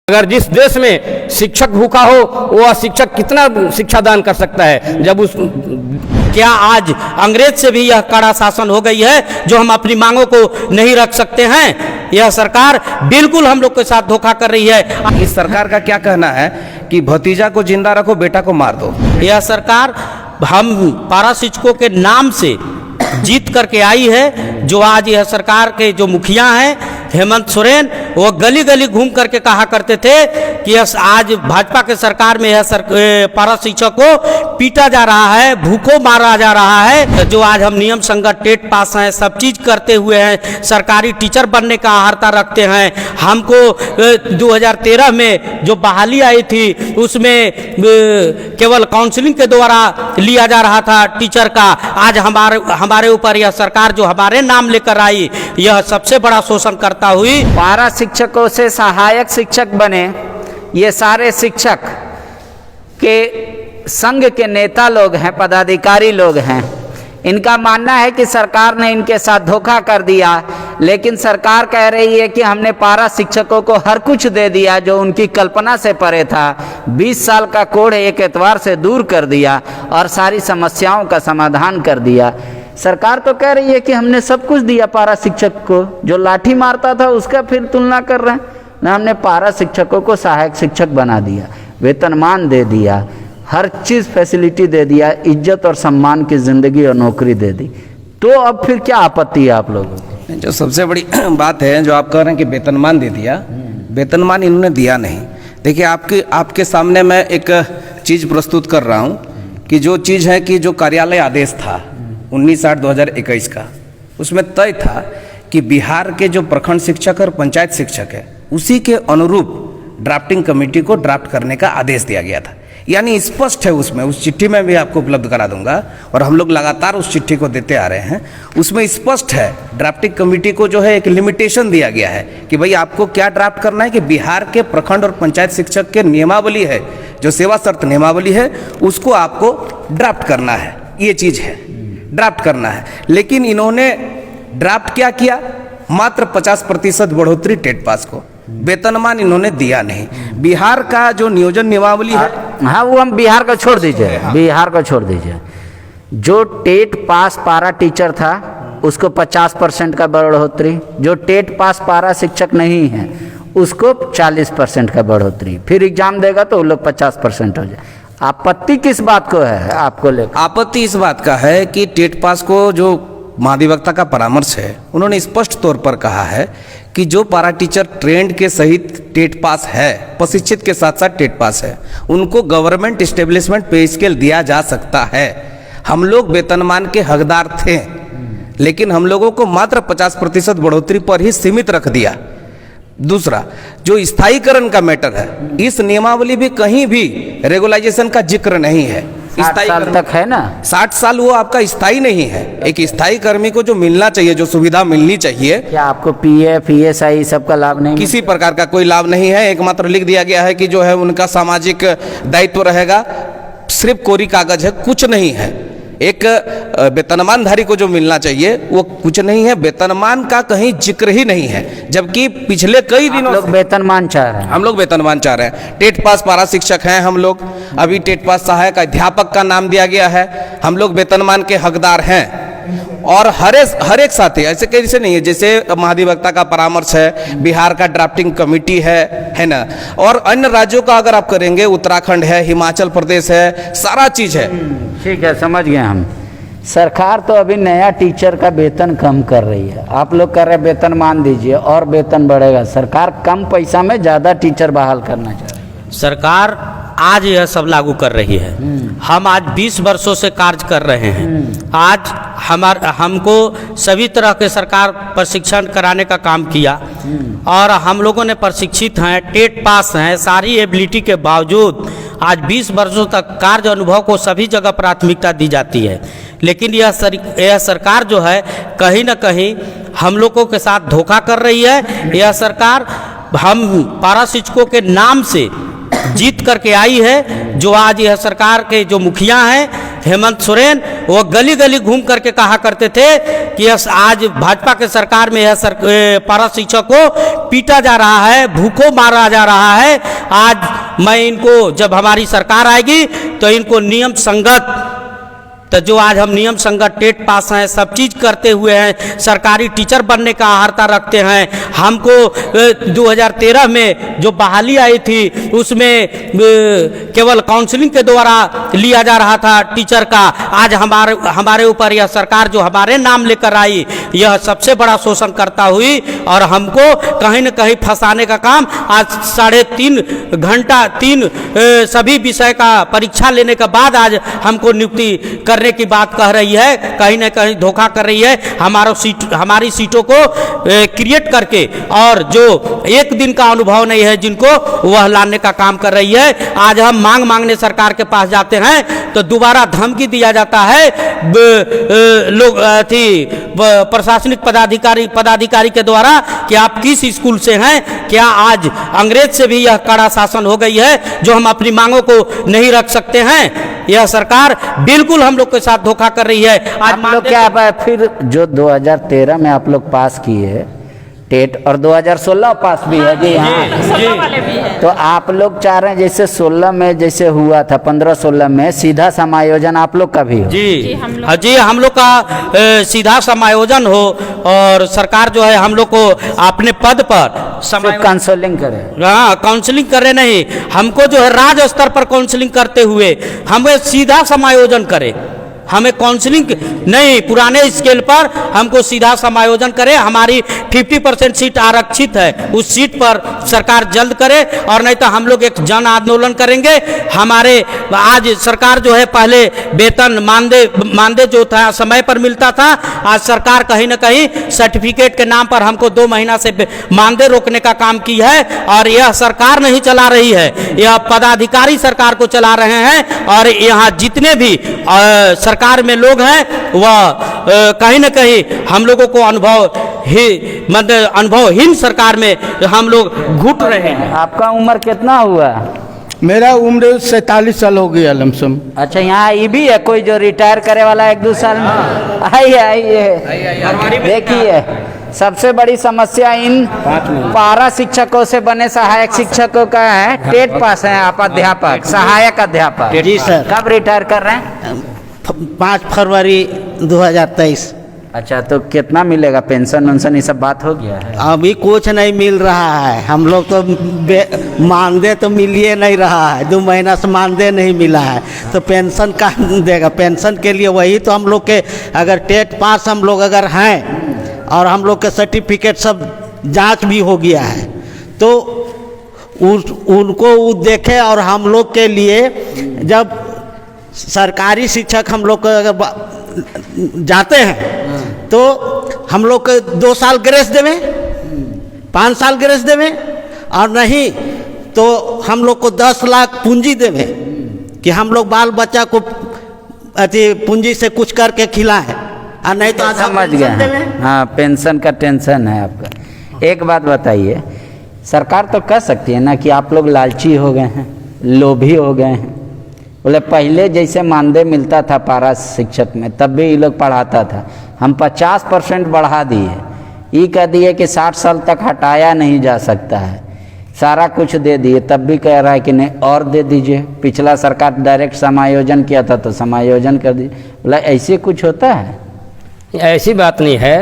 अगर जिस देश में शिक्षक भूखा हो वह शिक्षक कितना शिक्षा दान कर सकता है। जब उस क्या आज अंग्रेज से भी यह कड़ा शासन हो गई है जो हम अपनी मांगों को नहीं रख सकते हैं? यह सरकार बिल्कुल हम लोग के साथ धोखा कर रही है। इस सरकार का क्या कहना है कि भतीजा को जिंदा रखो, बेटा को मार दो। यह सरकार हम पारा शिक्षकों के नाम से जीत करके आई है। जो आज यह सरकार के जो मुखिया हैं हेमंत सोरेन, वो गली गली घूम करके कहा करते थे कि आज भाजपा के सरकार में यह पारा शिक्षक को पीटा जा रहा है, भूखों मारा जा रहा है। जो आज हम नियम संगत टेट पास हैं, सब चीज करते हुए हैं, सरकारी टीचर बनने का आहारता रखते हैं। हमको 2013 में जो बहाली आई थी उसमें केवल काउंसलिंग के द्वारा लिया जा रहा था टीचर का। आज हमारे ऊपर यह सरकार जो हमारे नाम लेकर आई, यह सबसे बड़ा शोषण करता हुई पारा शिक्षकों से सहायक शिक्षक बने ये सारे शिक्षक के संघ के नेता लोग हैं, पदाधिकारी लोग हैं। इनका मानना है कि सरकार ने इनके साथ धोखा कर दिया, लेकिन सरकार कह रही है कि हमने पारा शिक्षकों को हर कुछ दे दिया जो उनकी कल्पना से परे था। 20 साल का कोढ़ एक एतवार से दूर कर दिया और सारी समस्याओं का समाधान कर दिया। सरकार तो कह रही है कि हमने सब कुछ दिया पारा शिक्षक को, जो लाठी मारता था उसका फिर तुलना कर रहे हैं ना। हमने पारा शिक्षकों को सहायक शिक्षक बना दिया, वेतनमान दे दिया, हर चीज़ फैसिलिटी दे दिया, इज्जत और सम्मान की ज़िंदगी और नौकरी दे दी। तो अब फिर क्या आपत्ति है आप लोगों को? जो सबसे बड़ी बात है जो आप कह रहे हैं कि वेतनमान दे दिया, वेतनमान इन्होंने दिया नहीं। देखिए आपके सामने मैं एक चीज़ प्रस्तुत कर रहा हूँ कि जो चीज़ है कि जो कार्यालय आदेश था 19/8/2021 का, उसमें तय था कि बिहार के जो प्रखंड शिक्षक और पंचायत शिक्षक है उसी के अनुरूप ड्राफ्टिंग कमेटी को ड्राफ्ट करने का आदेश दिया गया था। यानी स्पष्ट है उसमें, उस चिट्ठी में भी आपको उपलब्ध करा दूंगा और हम लोग लगातार उस चिट्ठी को देते आ रहे हैं। उसमें स्पष्ट है ड्राफ्टिंग कमेटी को जो है एक लिमिटेशन दिया गया है कि भाई आपको क्या ड्राफ्ट करना है कि बिहार के प्रखंड और पंचायत शिक्षक के नियमावली है, जो सेवा शर्त नियमावली है, उसको आपको ड्राफ्ट करना है। ये चीज़ है, ड्राफ्ट करना है। लेकिन इन्होंने ड्राफ्ट क्या किया? मात्र 50% बढ़ोतरी टेट पास को, वेतनमान इन्होंने दिया नहीं। बिहार का जो नियोजन नियमावली है, हाँ वो हम बिहार का छोड़ दीजिए, बिहार का छोड़ दीजिए। जो टेट पास पारा टीचर था उसको 50% का बढ़ोतरी, जो टेट पास पारा शिक्षक नहीं है उसको 40% का बढ़ोतरी, फिर एग्जाम देगा तो वो लोग 50% हो जाए। आपत्ति किस बात को है आपको लेकर? आपत्ति इस बात का है कि टेट पास को जो महाधिवक्ता का परामर्श है, उन्होंने स्पष्ट तौर पर कहा है कि जो पारा टीचर ट्रेंड के सहित टेट पास है, प्रशिक्षित के साथ साथ टेट पास है, उनको गवर्नमेंट एस्टेब्लिशमेंट पे स्केल दिया जा सकता है। हम लोग वेतनमान के हकदार थे, लेकिन हम लोगों को मात्र 50% बढ़ोतरी पर ही सीमित रख दिया। दूसरा, जो स्थायीकरण का मैटर है, इस नियमावली भी कहीं भी रेगुलाइजेशन का जिक्र नहीं है। 60 साल तक है ना, 60 साल वो आपका स्थायी नहीं है। एक स्थायी कर्मी को जो मिलना चाहिए, जो सुविधा मिलनी चाहिए, क्या आपको पीएफ ईएसआई सबका लाभ नहीं? किसी प्रकार का कोई लाभ नहीं है। एकमात्र लिख दिया गया है कि जो है उनका सामाजिक दायित्व रहेगा, सिर्फ कोरी कागज है, कुछ नहीं है। एक वेतनमानधारी को जो मिलना चाहिए वो कुछ नहीं है, वेतनमान का कहीं जिक्र ही नहीं है। जबकि पिछले कई दिनों लोग वेतनमान चाह रहे हैं, हम लोग वेतनमान चाह रहे हैं। टेट पास पारा शिक्षक हैं हम लोग, अभी टेट पास सहायक अध्यापक का नाम दिया गया है, हम लोग वेतनमान के हकदार हैं। और हर एक साथी ऐसे कैसे नहीं है, जैसे महाधिवक्ता का परामर्श है, बिहार का ड्राफ्टिंग कमेटी है ना, और अन्य राज्यों का अगर आप करेंगे, उत्तराखंड है, हिमाचल प्रदेश है, सारा चीज है। ठीक है, समझ गए हम। सरकार तो अभी नया टीचर का वेतन कम कर रही है, आप लोग कर रहे हैं वेतन मान दीजिए और वेतन बढ़ेगा। सरकार कम पैसा में ज़्यादा टीचर बहाल करना चाह रही है। सरकार आज यह सब लागू कर रही है। हम आज 20 वर्षों से कार्य कर रहे हैं। आज हमको सभी तरह के सरकार प्रशिक्षण कराने का काम किया और हम लोगों ने प्रशिक्षित हैं, टेट पास हैं, सारी एबिलिटी के बावजूद आज 20 वर्षों तक कार्य अनुभव को सभी जगह प्राथमिकता दी जाती है। लेकिन यह सरकार जो है कहीं ना कहीं हम लोगों के साथ धोखा कर रही है। यह सरकार हम पारा शिक्षकों के नाम से जीत करके आई है। जो आज यह सरकार के जो मुखिया हैं हेमंत सोरेन, वो गली गली घूम करके कहा करते थे कि आज भाजपा के सरकार में यह पारा शिक्षक को पीटा जा रहा है, भूखों मारा जा रहा है। आज मैं इनको, जब हमारी सरकार आएगी तो इनको नियम संगत, तो जो आज हम नियम संगत टेट पास हैं, सब चीज़ करते हुए हैं, सरकारी टीचर बनने का आहारता रखते हैं। हमको 2013 में जो बहाली आई थी उसमें केवल काउंसलिंग के द्वारा लिया जा रहा था टीचर का। आज हमारे ऊपर यह सरकार जो हमारे नाम लेकर आई, यह सबसे बड़ा शोषण करता हुई और हमको कहीं न कहीं फंसाने का काम आज 3.5 घंटा सभी विषय का परीक्षा लेने के बाद आज हमको नियुक्ति करने की बात कह रही है। कहीं न कहीं धोखा कर रही है, हमारी सीटों को क्रिएट करके, और जो एक दिन का अनुभव नहीं है जिनको, वह लाने का काम कर रही है। आज हम मांगने सरकार के पास जाते हैं तो दोबारा धमकी दिया जाता है लोग प्रशासनिक पदाधिकारी के द्वारा कि आप किस स्कूल से हैं। क्या आज अंग्रेज से भी यह कड़ा शासन हो गई है जो हम अपनी मांगों को नहीं रख सकते हैं? यह सरकार बिल्कुल हम लोग के साथ धोखा कर रही है। आज आप लोग क्या फिर जो 2013 में आप लोग पास किए टेट, और 2016 पास भी है जी, हाँ, तो आप लोग चाह रहे हैं जैसे 16 में जैसे हुआ था, 15-16 में सीधा समायोजन आप लोग का भी हो? जी हम लोग का सीधा समायोजन हो और सरकार जो है हम लोग को अपने पद पर काउंसलिंग करे। हाँ, काउंसलिंग करे नहीं, हमको जो है राज्य स्तर पर काउंसलिंग करते हुए हमें सीधा समायोजन करे। हमें काउंसलिंग नहीं, पुराने स्केल पर हमको सीधा समायोजन करे। हमारी 50% सीट आरक्षित है, उस सीट पर सरकार जल्द करे, और नहीं तो हम लोग एक जन आंदोलन करेंगे। हमारे आज सरकार जो है, पहले वेतन मानदेय जो था समय पर मिलता था, आज सरकार कहीं ना कहीं सर्टिफिकेट के नाम पर हमको 2 महीना से मानदेय रोकने का काम की है। और यह सरकार नहीं चला रही है, यह पदाधिकारी सरकार को चला रहे हैं। और यहाँ जितने भी सरकार में लोग हैं वह कहीं न कहीं हम लोगों को अनुभवहीन सरकार में हम लोग घुट रहे हैं। आपका उम्र कितना हुआ? मेरा उम्र 47 साल हो गया लमसम। अच्छा, यहाँ ये भी है कोई जो रिटायर करे वाला 1-2 साल में? आइए देखिए, सबसे बड़ी समस्या इन पारा शिक्षकों से बने सहायक शिक्षकों का है। टेट पास है आप अध्यापक, सहायक अध्यापक। जी सर। कब रिटायर कर रहे हैं? 5 फरवरी 2023। अच्छा, तो कितना मिलेगा पेंशन वेंशन, ये सब बात हो गया है? अभी कुछ नहीं मिल रहा है, हम लोग तो मानदेय तो मिल ही नहीं रहा है, 2 महीना से मानदेय नहीं मिला है, तो पेंशन का देगा? पेंशन के लिए वही तो हम लोग के, अगर टेट पास हम लोग अगर हैं और हम लोग के सर्टिफिकेट सब जांच भी हो गया है, तो उनको वो देखे। और हम लोग के लिए जब सरकारी शिक्षक हम लोग जाते हैं तो हम लोग को 2 साल ग्रेस देवे, 5 साल ग्रेस देवे, और नहीं तो हम लोग को 10 लाख पूंजी देवे कि हम लोग बाल बच्चा को अति पूंजी से कुछ करके खिलाएं, और नहीं तो समझ गए। हाँ, पेंशन का टेंशन है आपका। एक बात बताइए, सरकार तो कह सकती है ना कि आप लोग लालची हो गए हैं, लोभी हो गए हैं। बोले पहले जैसे मानदेय मिलता था पारा शिक्षक में, तब भी ये लोग पढ़ाता था, हम 50% बढ़ा दिए। ये कह दिए कि 60 साल तक हटाया नहीं जा सकता है, सारा कुछ दे दिए, तब भी कह रहा है कि नहीं और दे दीजिए। पिछला सरकार डायरेक्ट समायोजन किया था तो समायोजन कर दीजिए। बोला ऐसे कुछ होता है? ऐसी बात नहीं है।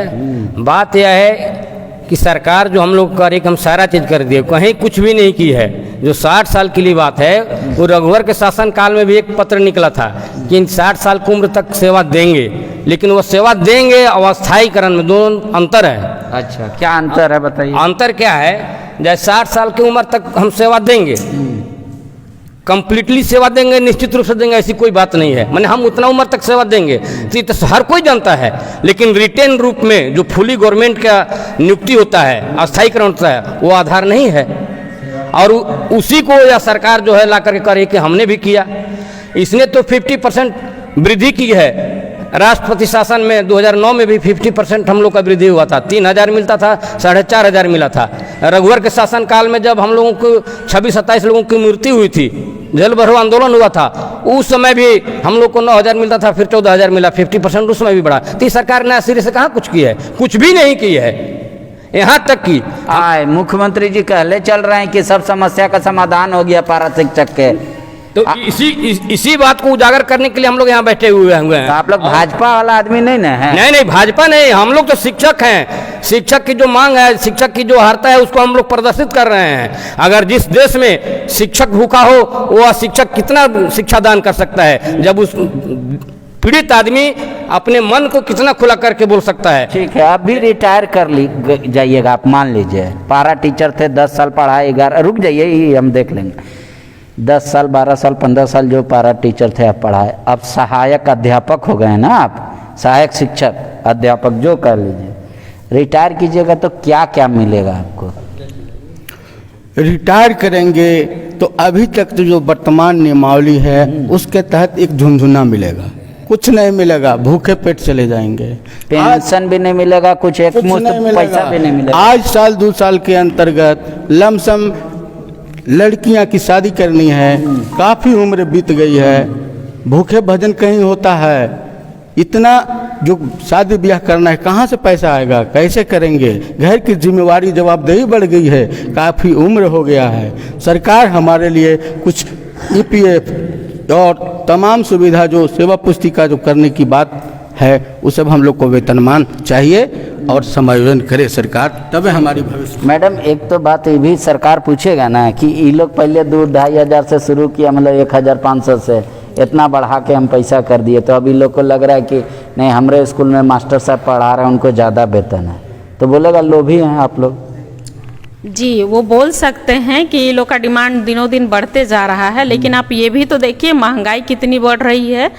बात यह है कि सरकार जो हम लोग करे हम सारा चीज़ कर दिए, कहीं कुछ भी नहीं की है। जो 60 साल के लिए बात है, वो रघुवर के शासन काल में भी एक पत्र निकला था कि इन 60 साल की उम्र तक सेवा देंगे, लेकिन वो सेवा देंगे और अस्थायीकरण में दोनों अंतर है। अच्छा, क्या अंतर है बताइए? अंतर क्या है, जैसे 60 साल की उम्र तक हम सेवा देंगे, कंप्लीटली सेवा देंगे, निश्चित रूप से देंगे, ऐसी कोई बात नहीं है। माने हम उतना उम्र तक सेवा देंगे तो ये तो हर कोई जानता है, लेकिन रिटेन रूप में जो फुली गवर्नमेंट का नियुक्ति होता है, अस्थायीकरण होता है, वो आधार नहीं है। और उसी को यह सरकार जो है ला करके करे कि हमने भी किया। इसने तो 50% वृद्धि की है। राष्ट्रपति शासन में 2009 में भी 50% हम लोग का वृद्धि हुआ था। 3000 मिलता था, 4500 मिला था। रघुवर के शासन काल में जब हम लोगों को 26-27 लोगों की मृत्यु हुई थी जेल भरो आंदोलन हुआ था, उस समय भी हम लोग को 9,000 मिलता था, फिर 14,000 मिला, 50% उस समय भी बढ़ा। तो सरकार ने सिरे से कहाँ कुछ किया है? कुछ भी नहीं की है। यहाँ तक कि मुख्यमंत्री जी कहले चल रहे हैं कि सब समस्या का समाधान हो गया पारा शिक्षक के। तो इसी बात को उजागर करने के लिए हम लोग यहाँ बैठे हुए हैं। तो आप लोग भाजपा वाला आदमी नहीं ना है? नहीं, भाजपा नहीं, हम लोग तो शिक्षक हैं। शिक्षक की जो मांग है, शिक्षक की जो हारता है, उसको हम लोग प्रदर्शित कर रहे हैं। अगर जिस देश में शिक्षक भूखा हो, वो शिक्षक कितना शिक्षा दान कर सकता है, जब उस पीड़ित आदमी अपने मन को कितना खुला करके बोल सकता है। ठीक है, अब भी रिटायर कर जाइएगा आप, मान लीजिए पारा टीचर थे, 10 साल पढ़ाए, 11 रुक जाइए, ये हम देख लेंगे, 10 साल 12 साल 15 साल जो पारा टीचर थे आप पढ़ाए, अब सहायक अध्यापक हो गए ना आप, सहायक शिक्षक अध्यापक जो कर लीजिए, रिटायर कीजिएगा तो क्या क्या मिलेगा आपको? रिटायर करेंगे तो अभी तक तो जो वर्तमान नियमावली है उसके तहत एक झुनझुना मिलेगा, कुछ नहीं मिलेगा, भूखे पेट चले जाएंगे। पेंशन भी नहीं मिलेगा, कुछ एक मुश्त पैसा भी नहीं मिलेगा। आज साल 2 साल के अंतर्गत लमसम लड़कियां की शादी करनी है, काफ़ी उम्र बीत गई है, भूखे भजन कहीं होता है, इतना जो शादी ब्याह करना है, कहाँ से पैसा आएगा, कैसे करेंगे? घर की जिम्मेवारी जवाबदेही बढ़ गई है, काफ़ी उम्र हो गया है। सरकार हमारे लिए कुछ EPF और तमाम सुविधा जो सेवा पुस्तिका जो करने की बात है, उस सब हम लोग को वेतनमान चाहिए और समायोजन करे सरकार, तब हमारी भविष्य। मैडम एक तो बात ये भी सरकार पूछेगा ना कि ये लोग पहले 2-2.5 हज़ार से शुरू किया, मतलब 1,500 से इतना बढ़ा के हम पैसा कर दिए, तो अभी लोग को लग रहा है कि नहीं हमारे स्कूल में मास्टर साहब पढ़ा रहे हैं, उनको ज़्यादा वेतन है, तो बोलेगा लोभी हैं आप लोग। जी, वो बोल सकते हैं कि ये लोग का डिमांड दिनों दिन बढ़ते जा रहा है, लेकिन आप ये भी तो देखिए महंगाई कितनी बढ़ रही है।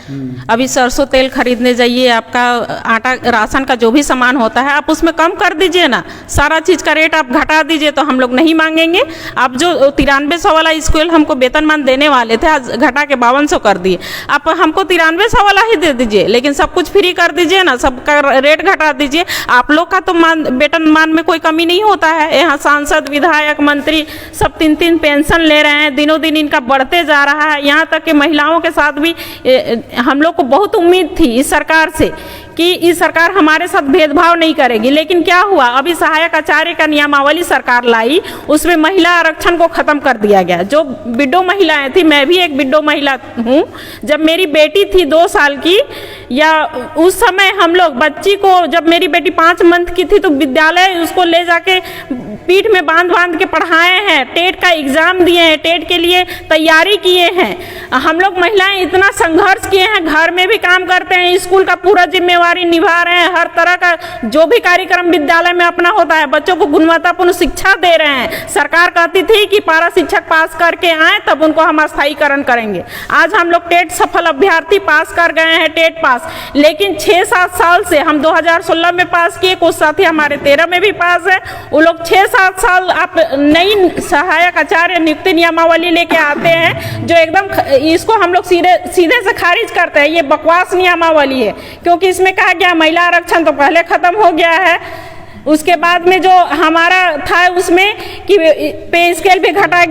अभी सरसों तेल खरीदने जाइए, आपका आटा राशन का जो भी सामान होता है आप उसमें कम कर दीजिए ना, सारा चीज़ का रेट आप घटा दीजिए तो हम लोग नहीं मांगेंगे। आप जो 9300 वाला स्कूल हमको वेतनमान देने वाले थे, आज घटा के 5200 कर दिए, आप हमको 9300 वाला ही दे दीजिए, लेकिन सब कुछ फ्री कर दीजिए ना, सबका रेट घटा दीजिए। आप लोग का तो वेतनमान में कोई कमी नहीं होता है। यहाँ सांसद, विधायक, मंत्री सब 3-3 पेंशन ले रहे हैं, दिनों दिन इनका बढ़ते जा रहा है। यहाँ तक कि महिलाओं के साथ भी हम लोग को बहुत उम्मीद थी इस सरकार से कि इस सरकार हमारे साथ भेदभाव नहीं करेगी, लेकिन क्या हुआ, अभी सहायक आचार्य का नियमावली सरकार लाई, उसमें महिला आरक्षण को खत्म कर दिया गया। जो बिड्डो महिलाएं थी, मैं भी एक बिड्डो महिला हूँ, जब मेरी बेटी थी 2 साल की, या उस समय हम लोग बच्ची को, जब मेरी बेटी 5 मंथ की थी, तो विद्यालय उसको ले जाके पीठ में बांध के पढ़ाए हैं, टेट का एग्जाम दिए हैं, टेट के लिए तैयारी किए हैं। हम लोग महिलाएं इतना संघर्ष किए हैं, घर में भी काम करते हैं, स्कूल का पूरा जिम्मेवारी निभा रहे हैं, हर तरह का जो भी कार्यक्रम विद्यालय में अपना होता है, बच्चों को गुणवत्तापूर्ण शिक्षा दे रहे हैं। सरकार कहती थी कि पारा शिक्षक पास करके आए तब उनको हम स्थायीकरण करेंगे। आज हम लोग टेट सफल अभ्यर्थी पास कर गए हैं, टेट पास, लेकिन 6-7 साल से, हम 2016 में पास किए, कुछ साथी हमारे 13 में भी पास है, वो लोग 6-7 साल आप नई सहायक आचार्य नियुक्ति नियमावली लेके आते हैं, जो एकदम इसको हम लोग सीधे से खारिज करते हैं। ये बकवास नियमावली है, क्योंकि इसमें कहा गया महिला आरक्षण तो पहले खत्म हो गया है, उसके बाद में जो हमारा था उसमें कि पे स्केल भी घटा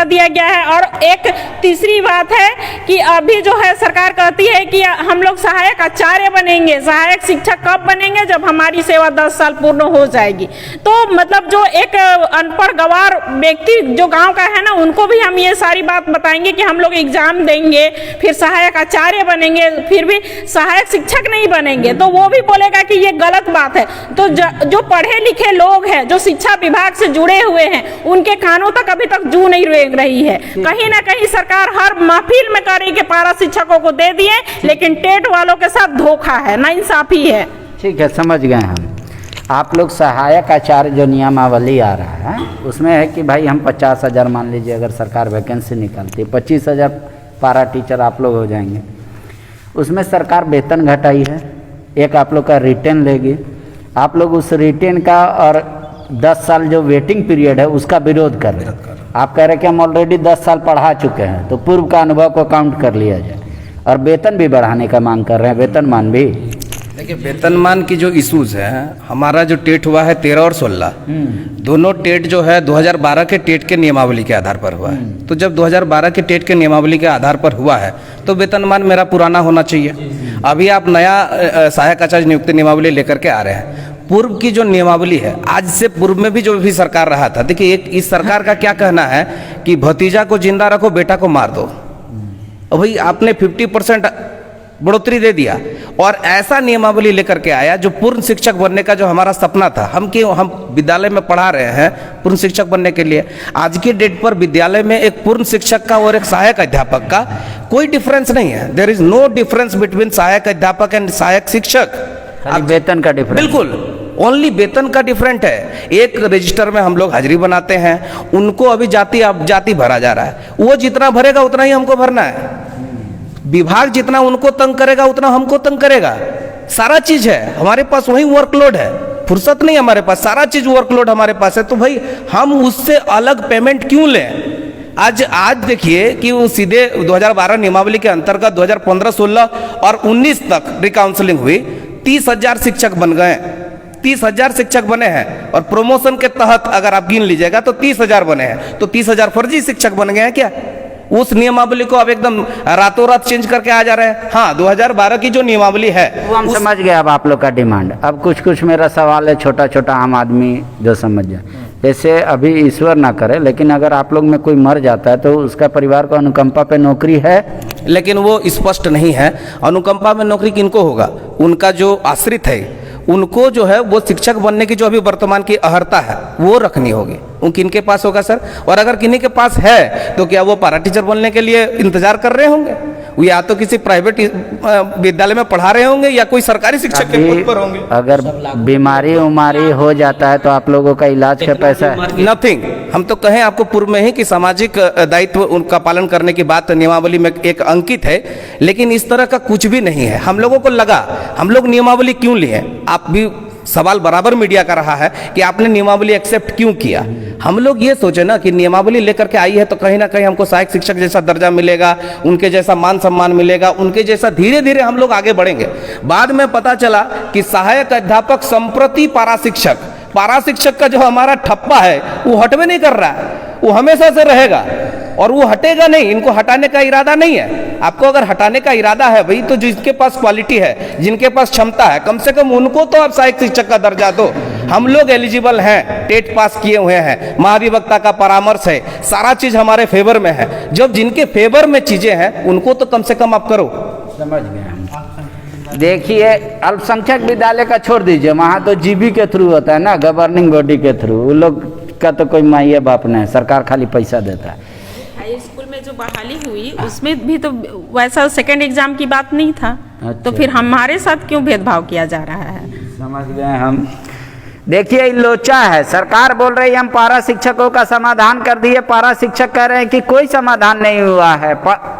दिया गया है। और एक तीसरी बात है कि अभी जो है सरकार कहती है कि हम लोग सहायक आचार्य बनेंगे, सहायक शिक्षक कब बनेंगे, जब हमारी सेवा 10 साल पूर्ण हो जाएगी। तो मतलब जो एक अनपढ़ गंवार व्यक्ति जो गांव का है ना, उनको भी हम ये सारी बात बताएंगे कि हम लोग एग्जाम देंगे, फिर सहायक आचार्य बनेंगे, फिर भी सहायक शिक्षक नहीं बनेंगे, तो वो भी बोलेगा कि ये गलत बात है। तो जो पढ़े लिखे लोग हैं, जो शिक्षा विभाग से जुड़े हुए हैं, उनके कानों तक अभी तक जू नहीं रेंग रही है। कहीं ना कहीं सरकार हर महफिल में करे कि पारा शिक्षकों को दे दिए, लेकिन टेट वालों के साथ धोखा है, नाइंसाफी है। ठीक है, समझ गए हम। आप लोग सहायक आचार्य जो नियमावली आ रहा है, उसमें है कि भाई हम 50,000 मान लीजिए, अगर सरकार वैकेंसी निकालती है, 25,000 पारा टीचर आप लोग हो जाएंगे। उसमें सरकार वेतन घटाई है, एक आप लोग का रिटेन लेगी, आप लोग उस रिटेन का और 10 साल जो वेटिंग पीरियड है उसका विरोध कर रहे हैं। आप कह रहे हैं कि हम ऑलरेडी 10 साल पढ़ा चुके हैं, तो पूर्व का अनुभव को काउंट कर लिया जाए, और वेतन भी बढ़ाने का मांग कर रहे हैं, वेतनमान भी। देखिए वेतनमान की जो इश्यूज है, हमारा जो टेट हुआ है 13 और 16, दोनों टेट जो है 2012 के टेट के नियमावली के आधार पर हुआ है। तो जब 2012 के टेट के नियमावली के आधार पर हुआ है तो वेतनमान मेरा पुराना होना चाहिए। अभी आप नया सहायक आचार्य नियुक्ति नियमावली लेकर के आ रहे हैं। पूर्व की जो नियमावली है, आज से पूर्व में भी जो भी सरकार रहा था, देखिए एक इस सरकार का क्या कहना है कि भतीजा को जिंदा रखो, बेटा को मार दो। और भाई आपने 50% बढ़ोतरी दे दिया और ऐसा नियमावली लेकर के आया जो पूर्ण शिक्षक बनने का जो हमारा सपना था। हम विद्यालय में पढ़ा रहे हैं पूर्ण शिक्षक बनने के लिए। आज की डेट पर विद्यालय में एक पूर्ण शिक्षक का और एक सहायक अध्यापक का कोई डिफरेंस नहीं है। There is no difference between सहायक अध्यापक एंड सहायक शिक्षक। खाली वेतन का डिफरेंस, बिल्कुल ओनली वेतन का डिफरेंट है। एक रजिस्टर में हम लोग हाजिरी बनाते हैं, उनको अभी जाति भरा जा रहा है। वो जितना भरेगा उतना ही हमको भरना है। विभाग जितना उनको तंग करेगा उतना हमको तंग करेगा। सारा चीज है हमारे पास, वही वर्कलोड है, फुर्सत नहीं हमारे पास, सारा चीज वर्कलोड हमारे पास है। तो भाई हम उससे अलग पेमेंट क्यों लें? आज देखिए कि वो सीधे 2012 नियमावली के अंतर्गत 2015, 16 और 19 तक रिकाउंसलिंग हुई। 30,000 शिक्षक बन गए, 30,000 शिक्षक बने हैं और प्रमोशन के तहत अगर आप गिन लीजिएगा तो 30,000 बने हैं। तो 30,000 फर्जी शिक्षक बन गए हैं क्या? उस नियमावली को अब एकदम रातों रात चेंज करके आ जा रहे हैं। हाँ, 2012 की जो नियमावली है वो हम समझ गए। अब आप लोग का डिमांड, अब कुछ मेरा सवाल है, छोटा छोटा आम आदमी जो समझ जाए। जैसे अभी ईश्वर ना करे, लेकिन अगर आप लोग में कोई मर जाता है तो उसका परिवार को अनुकंपा पे नौकरी है, लेकिन वो स्पष्ट नहीं है। अनुकंपा में नौकरी किनको होगा? उनका जो आश्रित है, उनको जो है वो शिक्षक बनने की जो अभी वर्तमान की अहर्ता है वो रखनी होगी। वो किनके पास होगा सर? और अगर किन्हीं के पास है तो क्या वो पारा टीचर बनने के लिए इंतजार कर रहे होंगे? वो या तो किसी प्राइवेट विद्यालय में पढ़ा रहे होंगे या कोई सरकारी शिक्षक के पद पर होंगे। अगर बीमारी उमारी हो जाता है तो आप लोगों का इलाज का पैसा नथिंग। हम तो कहें आपको पूर्व में ही कि सामाजिक दायित्व उनका पालन करने की बात नियमावली में एक अंकित है, लेकिन इस तरह का कुछ भी नहीं है। हम लोगों को लगा हम लोग नियमावली क्यों लिए, आप भी सवाल बराबर मीडिया का रहा है कि आपने नियमावली एक्सेप्ट क्यों किया। हम लोग ये सोचे ना कि नियमावली लेकर के आई है तो कहीं ना कहीं हमको सहायक शिक्षक जैसा दर्जा मिलेगा, उनके जैसा मान सम्मान मिलेगा, उनके जैसा धीरे धीरे हम लोग आगे बढ़ेंगे। बाद में पता चला कि सहायक अध्यापक संप्रति पारा शिक्षक का जो हमारा ठप्पा है वो हटवे नहीं कर रहा है, वो हमेशा से रहेगा और वो हटेगा नहीं। इनको हटाने का इरादा नहीं है। आपको अगर हटाने का इरादा है भाई, तो जिसके पास क्वालिटी है, जिनके पास क्षमता है, कम से कम उनको तो आप सहायक शिक्षक का दर्जा दो। हम लोग एलिजिबल हैं, टेट पास किए हुए हैं, महाधिवक्ता का परामर्श है, सारा चीज हमारे फेवर में है। जब जिनके फेवर में चीजें हैं उनको तो कम से कम आप करो। समझ गए हम। देखिए, अल्पसंख्यक विद्यालय का छोड़ दीजिए, वहाँ तो जीबी के थ्रू होता है ना, गवर्निंग बॉडी के थ्रू। उन लोग का तो कोई माई बाप नहीं, सरकार खाली पैसा देता है। हाई स्कूल में जो बहाली हुई उसमें भी तो वैसा सेकंड एग्जाम की बात नहीं था। तो फिर हमारे साथ क्यों भेदभाव किया जा रहा है? समझ गए हम। देखिए, लोचा है। सरकार बोल रही है हम पारा शिक्षकों का समाधान कर दिए, पारा शिक्षक कह रहे हैं कि कोई समाधान नहीं हुआ है।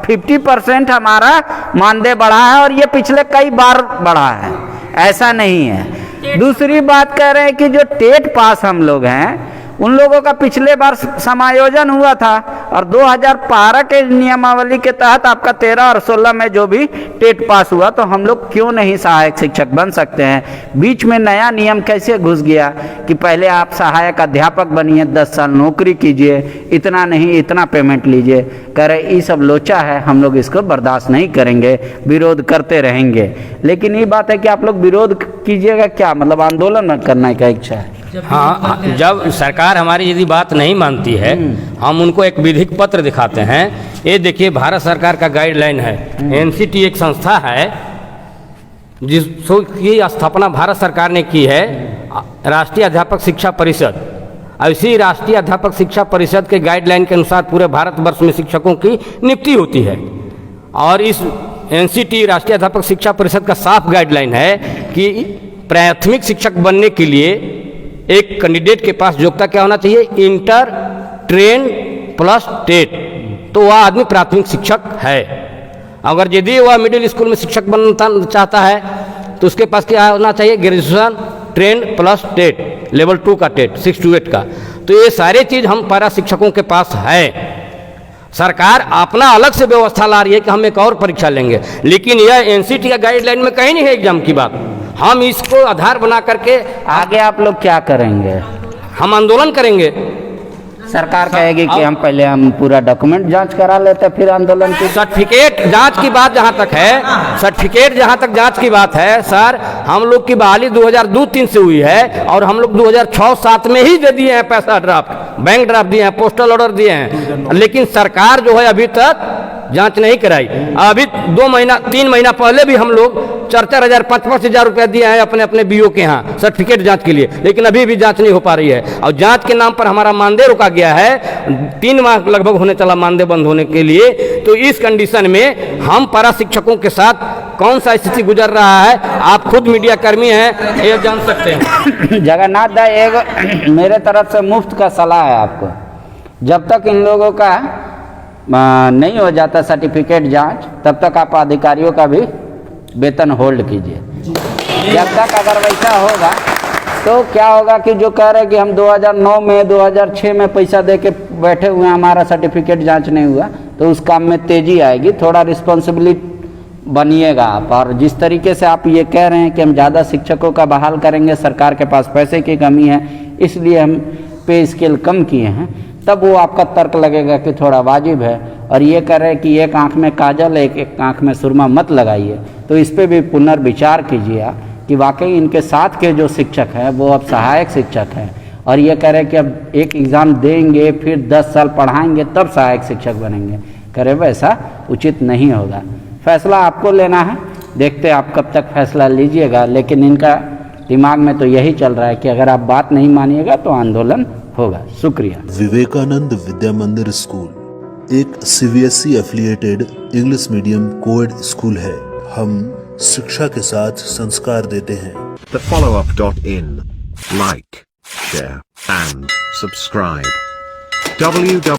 50% हमारा मानदेय बढ़ा है और ये पिछले कई बार बढ़ा है, ऐसा नहीं है। दूसरी बात कह रहे हैं कि जो टेट पास हम लोग हैं उन लोगों का पिछले बार समायोजन हुआ था और 2012 के नियमावली के तहत आपका 13 और 16 में जो भी टेट पास हुआ, तो हम लोग क्यों नहीं सहायक शिक्षक बन सकते हैं? बीच में नया नियम कैसे घुस गया कि पहले आप सहायक अध्यापक बनिए, 10 साल नौकरी कीजिए, इतना नहीं इतना पेमेंट लीजिए। कह रहे ये सब लोचा है, हम लोग इसको बर्दाश्त नहीं करेंगे, विरोध करते रहेंगे। लेकिन ये बात है कि आप लोग विरोध कीजिएगा क्या, मतलब आंदोलन करने का इच्छा है? हाँ, जब सरकार हमारी यदि बात नहीं मानती है, हम उनको एक विधिक पत्र दिखाते हैं। ये देखिए, भारत सरकार का गाइडलाइन है। एनसीटी एक संस्था है जिसकी स्थापना भारत सरकार ने की है, राष्ट्रीय अध्यापक शिक्षा परिषद। ऐसी राष्ट्रीय अध्यापक शिक्षा परिषद के गाइडलाइन के अनुसार पूरे भारतवर्ष में शिक्षकों की नियुक्ति होती है। और इस एनसीटी राष्ट्रीय अध्यापक शिक्षा परिषद का साफ गाइडलाइन है कि प्राथमिक शिक्षक बनने के लिए एक कैंडिडेट के पास योग्यता क्या होना चाहिए? Inter train plus TET. तो वह आदमी प्राथमिक शिक्षक है। अगर यदि वह मिडिल स्कूल में शिक्षक बनना चाहता है तो उसके पास क्या होना चाहिए? Graduation train plus TET, level 2 का टेट, 6 to 8 का। तो ये सारे चीज़ हम पारा शिक्षकों के पास है। सरकार अपना अलग से व्यवस्था ला रही है कि हम एक और परीक्षा लेंगे, लेकिन यह एनसीटी का गाइडलाइन में कहीं नहीं है एग्जाम की बात। हम इसको आधार बना करके आगे आप लोग क्या करेंगे? हम आंदोलन करेंगे। सरकार कहेगी कि हम पहले हम पूरा डॉक्यूमेंट जांच करा लेते फिर आंदोलन की। सर्टिफिकेट जांच की बात जहां तक है, सर्टिफिकेट जहां तक जांच की बात है सर, हम लोग की बहाली 2002-03 से हुई है और हम लोग 2006-07 में ही दे दिए हैं पैसा, ड्राफ्ट बैंक ड्राफ्ट दिए हैं, पोस्टल ऑर्डर दिए हैं, लेकिन सरकार जो है अभी तक जांच नहीं कराई। अभी 2-3 महीना पहले भी हम लोग 4,000 5,000 रुपया दिए हैं अपने अपने बीओ के यहाँ सर्टिफिकेट जांच के लिए, लेकिन अभी भी जांच नहीं हो पा रही है और जांच के नाम पर हमारा मानदेय रोका गया है। 3 माह लगभग होने चला मानदेय बंद होने के लिए। तो इस कंडीशन में हम पारा शिक्षकों के साथ कौन सा स्थिति गुजर रहा है, आप खुद मीडिया कर्मी हैं, ये जान सकते हैं। जगन्नाथ दा, एक मेरे तरफ से मुफ्त का सलाह है आपको, जब तक इन लोगों का नहीं हो जाता सर्टिफिकेट जांच, तब तक आप अधिकारियों का भी वेतन होल्ड कीजिए। जब तक अगर वैसा होगा तो क्या होगा कि जो कह रहे हैं कि हम 2009 में 2006 में पैसा दे के बैठे हुए हैं, हमारा सर्टिफिकेट जांच नहीं हुआ, तो उस काम में तेजी आएगी। थोड़ा रिस्पॉन्सिबिलिटी बनिएगा आप। और जिस तरीके से आप ये कह रहे हैं कि हम ज़्यादा शिक्षकों का बहाल करेंगे, सरकार के पास पैसे की कमी है इसलिए हम पे स्केल कम किए हैं, तब वो आपका तर्क लगेगा कि थोड़ा वाजिब है। और ये कह रहे हैं कि एक आंख में काजल एक आंख में सुरमा मत लगाइए, तो इस पे भी पुनर्विचार कीजिए आप कि वाकई इनके साथ के जो शिक्षक हैं वो अब सहायक शिक्षक हैं, और ये कह रहे हैं कि अब एक एग्ज़ाम देंगे फिर 10 साल पढ़ाएंगे तब सहायक शिक्षक बनेंगे। करे वैसा उचित नहीं होगा। फैसला आपको लेना है, देखते आप कब तक फैसला लीजिएगा, लेकिन इनका दिमाग में तो यही चल रहा है कि अगर आप बात नहीं मानिएगा तो आंदोलन होगा। शुक्रिया। विवेकानंद विद्या मंदिर स्कूल एक CBSE affiliated English medium coed school है। हम शिक्षा के साथ संस्कार देते हैं। The followup.in. Like, share and subscribe. www